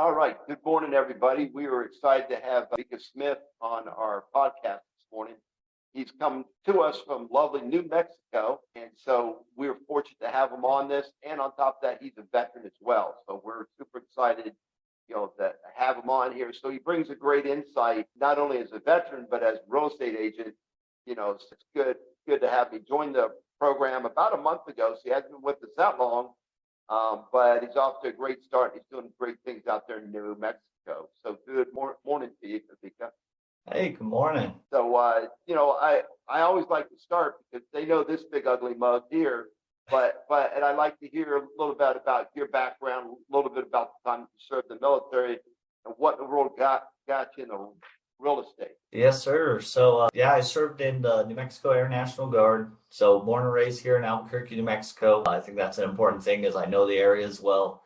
All right. Good morning, everybody. We were excited to have Kawika Smith on our podcast this morning. He's come to us from lovely New Mexico, and so we're fortunate to have him on this. And on top of that, he's a veteran as well. So we're super excited, to have him on here. So he brings a great insight, not only as a veteran, but as a real estate agent. So it's good to have him. He joined the program about a month ago, so he hasn't been with us that long. But he's off to a great start. He's doing great things out there in New Mexico. So good morning to you, Kawika. Hey, good morning. So, I always like to start because they know this big ugly mug here, and I like to hear a little bit about your background, a little bit about the time you served in the military and what in the world got you in the real estate. Yes, sir. So, I served in the New Mexico Air National Guard. So, born and raised here in Albuquerque, New Mexico. I think that's an important thing as I know the area as well.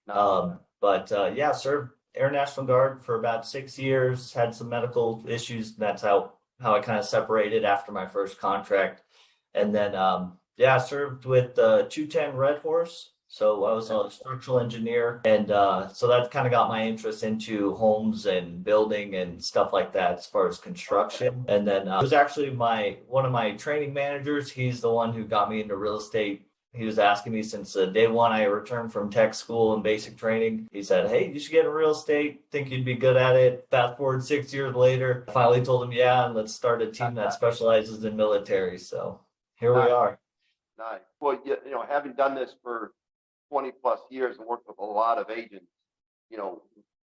Served Air National Guard for about 6 years, had some medical issues. That's how I kind of separated after my first contract. And then, I served with 210 Red Horse. So I was a structural engineer. And so that kind of got my interest into homes and building and stuff like that as far as construction. And then it was actually one of my training managers. He's the one who got me into real estate. He was asking me since day one I returned from tech school and basic training. He said, "Hey, you should get in real estate. Think you'd be good at it." Fast forward 6 years later, I finally told him, yeah, and let's start a team that specializes in military. So here we are. Nice. Well, having done this for 20 plus years and worked with a lot of agents,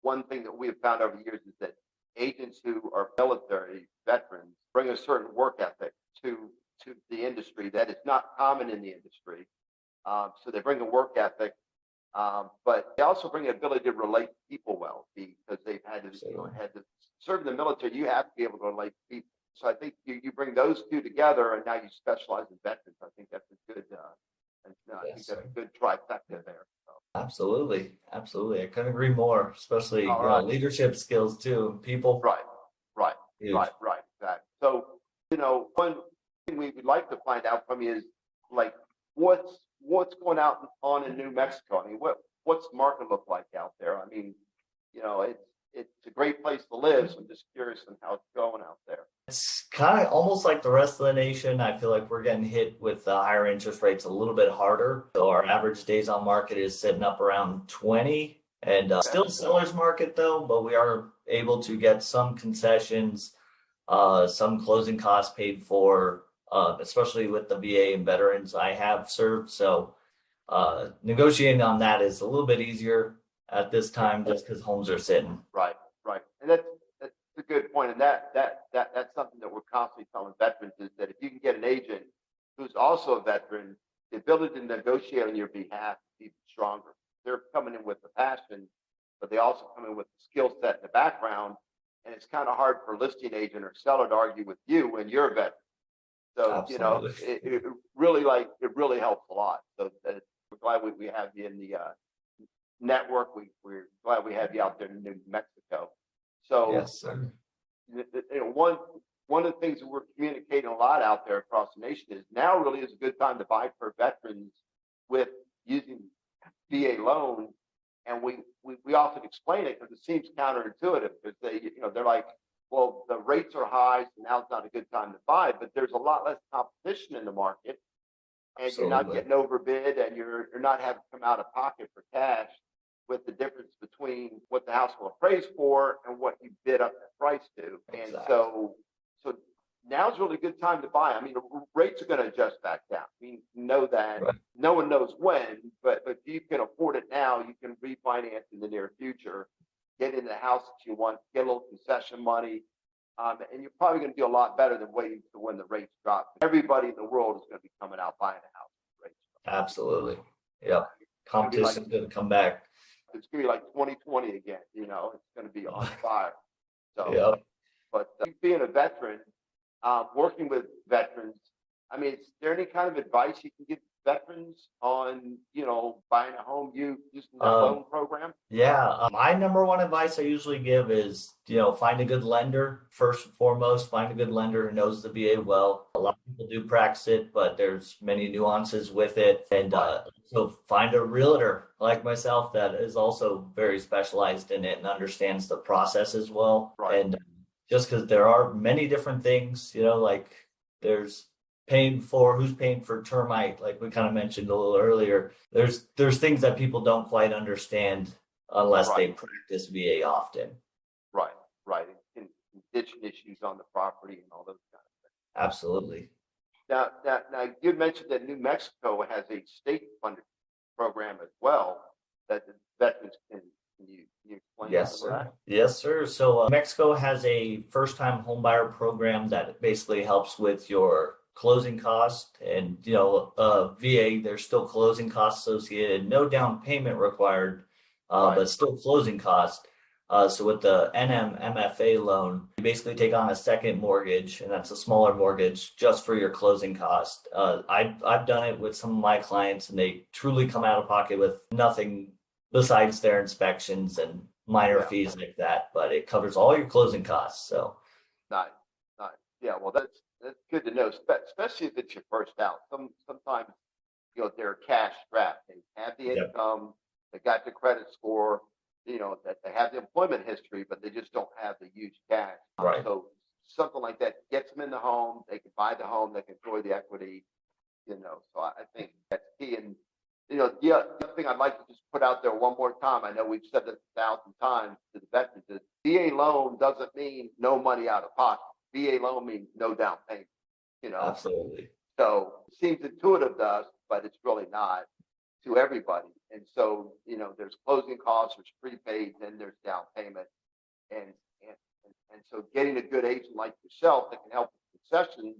one thing that we have found over the years is that agents who are military veterans bring a certain work ethic to the industry that is not common in the industry. So they bring a work ethic, but they also bring an ability to relate to people well because they've had to serve in the military. You have to be able to relate to people. So I think you bring those two together, and now you specialize in veterans. I think that's a good. I think that's a good trifecta there. So. Absolutely. I couldn't agree more. Especially leadership skills too. People. Right. Exactly. So one thing we would like to find out from you is like what's going on in New Mexico. I mean, what's the market look like out there? I mean, it's a great place to live. So I'm just curious on how it's going out there. It's kind of almost like the rest of the nation. I feel like we're getting hit with higher interest rates a little bit harder. So our average days on market is sitting up around 20, and still seller's market though, but we are able to get some concessions, some closing costs paid for, especially with the VA and veterans I have served. So negotiating on that is a little bit easier at this time just because homes are sitting. Right. And that's a good point. And that's something that we're constantly telling veterans is that if you can get an agent who's also a veteran, the ability to negotiate on your behalf is even stronger. They're coming in with the passion, but they also come in with the skill set in the background. And it's kind of hard for a listing agent or seller to argue with you when you're a veteran. So, Absolutely. It really helps a lot. So we're glad we have you in the network. We're glad we have you out there in New Mexico. So yes, sir. One of the things that we're communicating a lot out there across the nation is now really is a good time to buy for veterans with using VA loan. And we often explain it because it seems counterintuitive because they're like, well, the rates are high, so now's not a good time to buy, but there's a lot less competition in the market, and Absolutely. You're not getting overbid, and you're not having to come out of pocket for cash with the difference between what the house will appraise for and what you bid up the price to. Exactly. And so now's really a good time to buy. I mean, the rates are going to adjust back down. We know that. Right. No one knows when, but if you can afford it now, you can refinance in the near future, get in the house that you want, get a little concession money, and you're probably going to do a lot better than waiting to when the rates drop. Everybody in the world is going to be coming out buying a house. Rates drop. Absolutely. Yep. Competition's going to come back. It's going to be like 2020 again. It's going to be on fire. So, yep. But being a veteran, working with veterans, I mean, is there any kind of advice you can give veterans on, buying a home using that Um, loan program? Yeah, my number one advice I usually give is, find a good lender first and foremost. Find a good lender who knows the VA well. A lot of people do practice it, but there's many nuances with it. And Right, so find a realtor like myself that is also very specialized in it and understands the process as well. right, And just because there are many different things, like there's who's paying for termite, like we kind of mentioned a little earlier. There's things that people don't quite understand unless right, they practice VA often. right, right. And condition issues on the property and all those kind of things. Absolutely. Now, you mentioned that New Mexico has a state-funded program as well that the veterans can you explain Yes, some of sir. that? Yes, sir. So Mexico has a first-time homebuyer program that basically helps with your closing cost and VA. There's still closing costs associated, no down payment required, Right, but still closing cost. So with the NMMFA loan, you basically take on a second mortgage, and that's a smaller mortgage just for your closing cost. I've done it with some of my clients, and they truly come out of pocket with nothing besides their inspections and minor yeah, fees like that, but it covers all your closing costs. So nice, nice. Yeah, well, that's good to know, especially if it's your first house. Sometimes, they're cash strapped. They have the yeah, income, they got the credit score, that they have the employment history, but they just don't have the huge cash. right. So something like that gets them in the home. They can buy the home. They can enjoy the equity. So I think that's key. And the other thing I'd like to just put out there one more time. I know we've said this 1,000 times to the veterans. Is VA loan doesn't mean no money out of pocket. VA loan means no down payment. You know, Absolutely. so it seems intuitive to us, but it's really not to everybody. And so, there's closing costs, there's prepaid, then there's down payment. And, and so getting a good agent like yourself that can help with concessions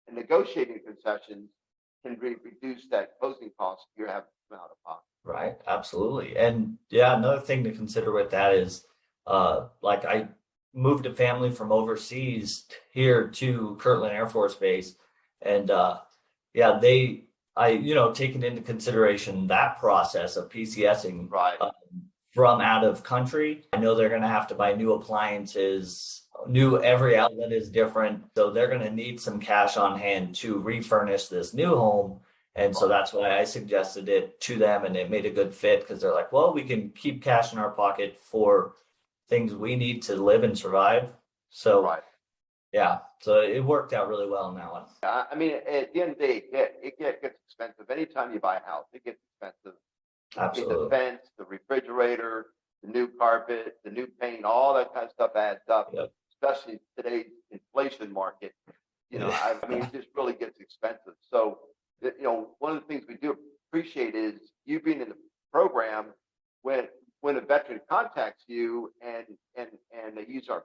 and negotiating concessions can reduce that closing cost you're having to come out of pocket. Right. Absolutely. And yeah, another thing to consider with that is like I moved a family from overseas here to Kirtland Air Force Base. And yeah, taking into consideration that process of PCSing Right, from out of country. I know they're going to have to buy new appliances. Every outlet is different, so they're going to need some cash on hand to refurnish this new home. And so right, that's why I suggested it to them, and it made a good fit because they're like, well, we can keep cash in our pocket for things we need to live and survive. So right. yeah, so it worked out really well in that one. I mean, at the end of the day, it gets expensive. Anytime you buy a house, it gets expensive. The Absolutely. fence, the refrigerator, the new carpet, the new paint, all that kind of stuff adds up, Yep. especially today's inflation market. I mean, it just really gets expensive. So, one of the things we do appreciate is you being in the program when a veteran contacts you and they use our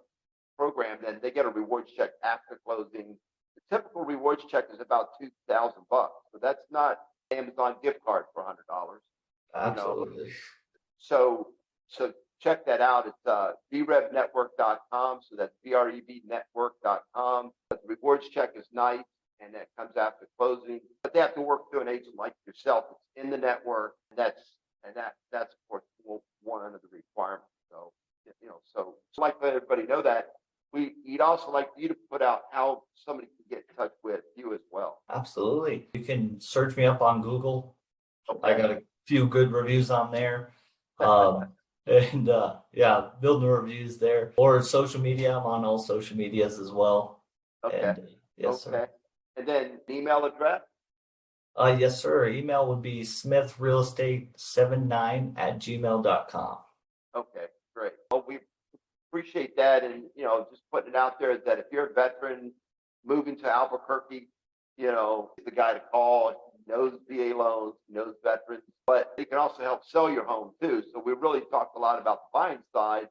program, then they get a rewards check after closing. The typical rewards check is about $2,000, so that's not Amazon gift card for $100. You know, Absolutely. so so check that out. It's brevnetwork.com. So that's brebnetwork.com. But the rewards check is nice, and that comes after closing. But they have to work through an agent like yourself. It's in the network. That's of course one of the requirements. So so I'd like to let everybody know that we'd also like you to put out how somebody can get in touch with you as well. Absolutely. You can search me up on Google. I Okay. got a few good reviews on there. And yeah, building reviews there. Or social media. I'm on all social medias as well. Okay. And yes, sir. Okay. And then email address. Yes, sir. Email would be smithrealestate79@gmail.com. Okay, great. Well, we appreciate that, and just putting it out there that if you're a veteran moving to Albuquerque, the guy to call. He knows VA loans, he knows veterans, but he can also help sell your home too. So we really talked a lot about the buying side,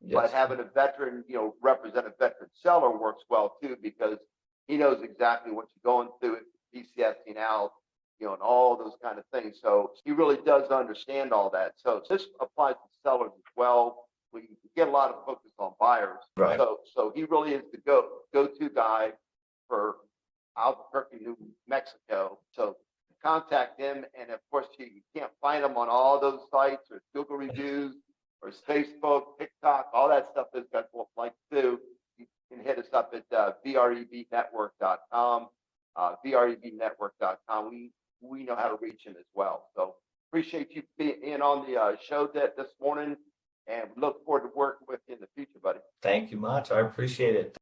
but Yes. having a veteran, represent a veteran seller works well too because he knows exactly what you're going through, PCSing out, and all those kind of things. So he really does understand all that. So this applies to sellers as well. We get a lot of focus on buyers. Right. So he really is the go-to guy for Albuquerque, New Mexico. So contact him. And of course, you can't find him on all those sites or Google reviews or Facebook, TikTok, all that stuff that guys will like to do. You can hit us up at VREBnetwork.com, VREBnetwork.com. We know how to reach him as well. So appreciate you being on the show this morning, and look forward to working with you in the future, buddy. Thank you much. I appreciate it.